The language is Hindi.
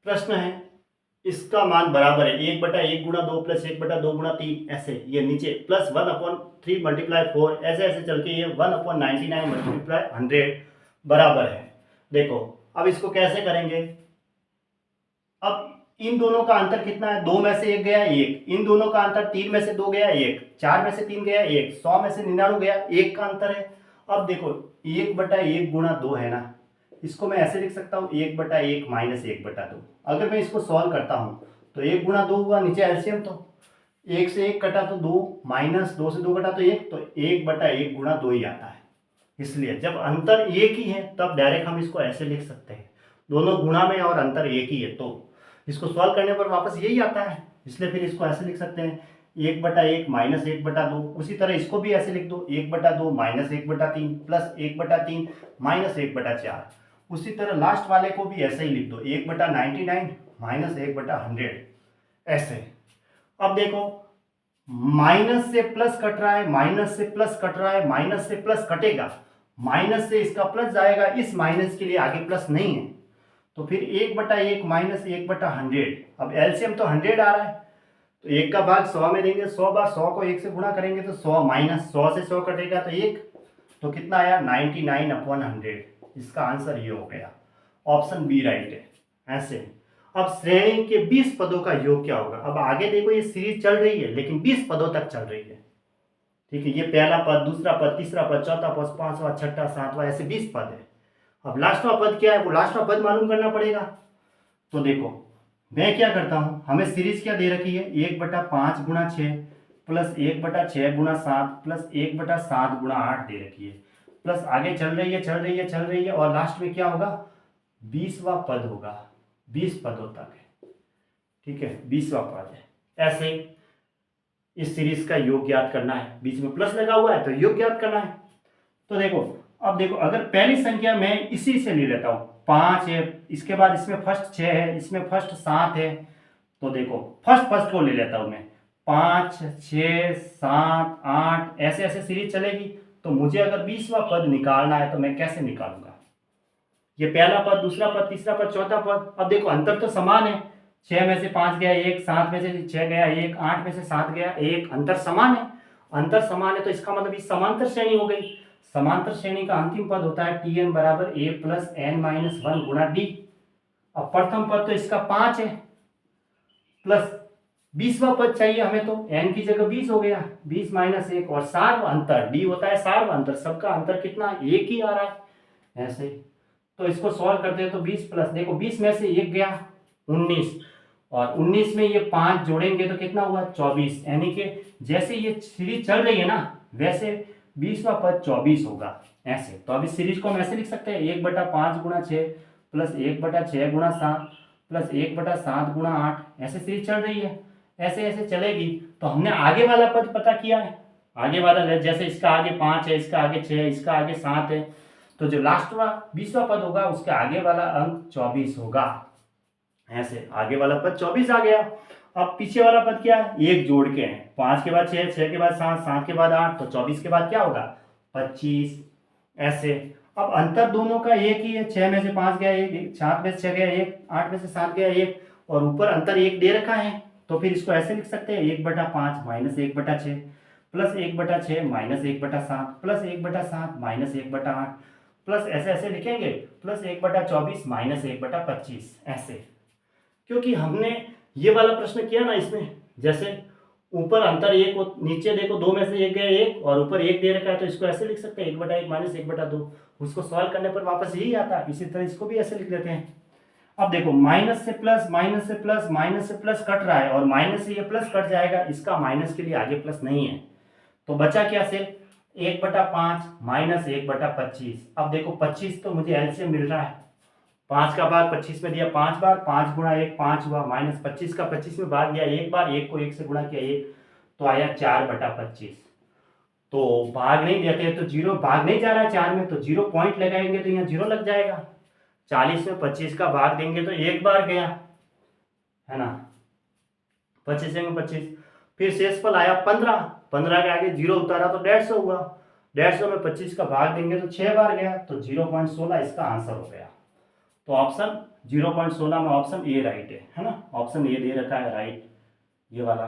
प्रश्न है इसका मान बराबर है 1/1 गुणा 2 प्लस 1/2 गुणा 3, ऐसे ये नीचे प्लस 1/3 मल्टीप्लाई 4, ऐसे ऐसे चल के ये 1/99 मल्टीप्लाई 100 बराबर है। देखो अब इसको कैसे करेंगे। अब इन दोनों का अंतर कितना है, 2 में से 1 गया 1, इन दोनों का अंतर 3 में से 2 गया 1, 4 में से 3 गया 1, 100 में से 99 गया 1 का अंतर है। अब देखो 1/1 गुणा 2 है ना, इसको मैं ऐसे लिख सकता हूँ 1/1 माइनस 1/2। अगर मैं इसको सॉल्व करता हूँ तो 1 गुणा 2 हुआ, नीचे एलसीएम तो 1 से 1 कटा तो 2, माइनस 2 से 2 कटा तो 1, तो 1/1 गुणा 2 ही आता है। इसलिए जब अंतर एक ही है तब डायरेक्ट हम इसको ऐसे लिख सकते हैं, दोनों गुणा में और अंतर एक ही है तो इसको सॉल्व करने पर वापस यही आता है, इसलिए फिर इसको ऐसे लिख सकते हैं 1/1 माइनस 1/2। उसी तरह इसको भी ऐसे लिख दो 1/2 माइनस 1/3 प्लस 1/3 माइनस 1/4। उसी तरह लास्ट वाले को भी ऐसे ही लिख दो 1/99 माइनस 1/100, ऐसे। अब देखो माइनस से प्लस कट रहा है, माइनस से प्लस कट रहा है, माइनस से प्लस कटेगा, माइनस से इसका प्लस जाएगा, इस माइनस के लिए आगे प्लस नहीं है, तो फिर 1/1 माइनस 1/100। अब एलसीएम तो 100 आ रहा है, तो 1 का भाग 100 में देंगे, 100 बार 100 को 1 से गुणा करेंगे तो 100 माइनस 100 से 100 कटेगा तो 1, तो कितना आया 99/100। इसका आंसर ये हो गया, ऑप्शन बी राइट है। ऐसे अब श्रेणी के 20 पदों का योग क्या होगा। अब आगे देखो ये सीरीज चल रही है लेकिन 20 पदों तक चल रही है, ठीक है। ये पहला पद, दूसरा पद, तीसरा पद, चौथा पद, पांचवा, छठा, सातवां, ऐसे 20 पद है। अब लास्टवां पद क्या है, वो लास्टवां पद मालूम करना पड़ेगा। तो देखो मैं क्या करता हूं, हमें सीरीज क्या दे रखी है 1/5 गुणा 6 प्लस 1/6 गुणा 7 प्लस 1/7 गुणा 8 दे रखी है, प्लस आगे चल रही है चल रही है चल रही है और लास्ट में क्या होगा 20वां पद होगा, 20 पदों तक है, ठीक है, 20वां पद है। ऐसे इस सीरीज का योग ज्ञात करना है, बीच में प्लस लगा हुआ है तो योग ज्ञात करना है। तो देखो अब देखो अगर पहली संख्या मैं इसी से ले लेता हूँ 5 है, इसके बाद इसमें फर्स्ट 6 है, इसमें फर्स्ट 7 है, तो देखो फर्स्ट को ले लेता हूँ मैं 5 6 7 8, ऐसे ऐसे सीरीज चलेगी। तो मुझे अगर 20वां पद निकालना है तो मैं कैसे निकालूंगा, ये पहला पद, दूसरा पद, तीसरा पद, चौथा पद। अब देखो अंतर तो समान है, 6 में से 5 गया 1, 7 में से 6 गया 1, 8 में से 7 गया 1, अंतर समान है। अंतर समान है तो इसका मतलब इस समांतर श्रेणी हो गई। समांतर श्रेणी का अंतिम पद होता है Tn बराबर a प्लस n माइनस 1 गुणा डी। अब प्रथम पद तो इसका 5 है प्लस 20वां पद चाहिए हमें, तो n की जगह 20 हो गया, 20 माइनस 1 और सार्व अंतर d होता है सार्व अंतर, सबका अंतर कितना एक ही आ रहा है ऐसे। तो इसको सॉल्व करते हैं तो 20 प्लस देखो 20 में से 1 गया 19 और 19 में ये 5 जोड़ेंगे तो कितना हुआ 24, यानी कि जैसे ये सीरीज चल रही है ना वैसे 20वां पद 24 होगा ऐसे। तो अब इस सीरीज को हम ऐसे लिख सकते हैं 1/5 गुणा 6 प्लस 1/6 गुणा 7 प्लस 1/7 गुणा 8, ऐसे सीरीज चल रही है, ऐसे ऐसे चलेगी। तो हमने आगे वाला पद पता किया है, आगे वाला जैसे इसका आगे 5 है, इसका आगे 6 है, इसका आगे 7 है, तो जो लास्ट वाला 20वां पद होगा उसके आगे वाला अंक 24 होगा, ऐसे आगे वाला पद 24 आ गया। अब पीछे वाला पद क्या है, एक जोड़ के है, 5 के बाद 6, 6 के बाद 7, 7 के बाद 8, तो 24 के बाद क्या होगा 25, ऐसे। अब अंतर दोनों का एक ही है, 6 में से 5 गया 1, 7 में से 6 गया 1, 8 में से 7 गया 1 और ऊपर अंतर 1 दे रखा है, तो फिर इसको ऐसे लिख सकते हैं 1/5 minus 1/6 plus 1/6 minus 1/7 plus 1/7 minus 1/8 plus ऐसे ऐसे लिखेंगे प्लस 1/24 माइनस 1/25, ऐसे। क्योंकि हमने ये वाला प्रश्न किया ना, इसमें जैसे ऊपर अंतर 1 हो, नीचे देखो 2 में से 1 गया 1 और ऊपर 1 दे रखा है, तो इसको ऐसे लिख सकते हैं 1/1 माइनस 1/2, उसको सॉल्व करने पर वापस यही आता है। इसी तरह इसको भी ऐसे लिख देते हैं। अब देखो माइनस से प्लस माइनस से प्लस माइनस से प्लस कट रहा है और माइनस से ये प्लस कट जाएगा, इसका माइनस के लिए आगे प्लस नहीं है, तो बचा क्या सिर्फ 1/5 माइनस 1/25। अब देखो 25 तो मुझे एलसीएम मिल रहा है, 5 का भाग 25 में दिया 5 बार, 5 गुणा 1 5 हुआ, माइनस 25 का 25 में भाग दिया 1 बार, 1 को 1 से गुणा किया 1, तो आया 4/25। तो भाग नहीं देते तो जीरो, भाग नहीं जा रहा है 4 में तो 0 पॉइंट लगाएंगे तो यहाँ 0 लग जाएगा। 40 में 25 का भाग देंगे तो 1 बार गया है ना, 25 में 25, फिर शेषफल आया 15, 15 के आगे 0 उतारा तो 150 हुआ, 150 में 25 का भाग देंगे तो 6 बार गया, तो 0.16 इसका आंसर हो गया। तो ऑप्शन 0.16 में ऑप्शन ए राइट है ना, ऑप्शन ए दे रखा है राइट, ये वाला।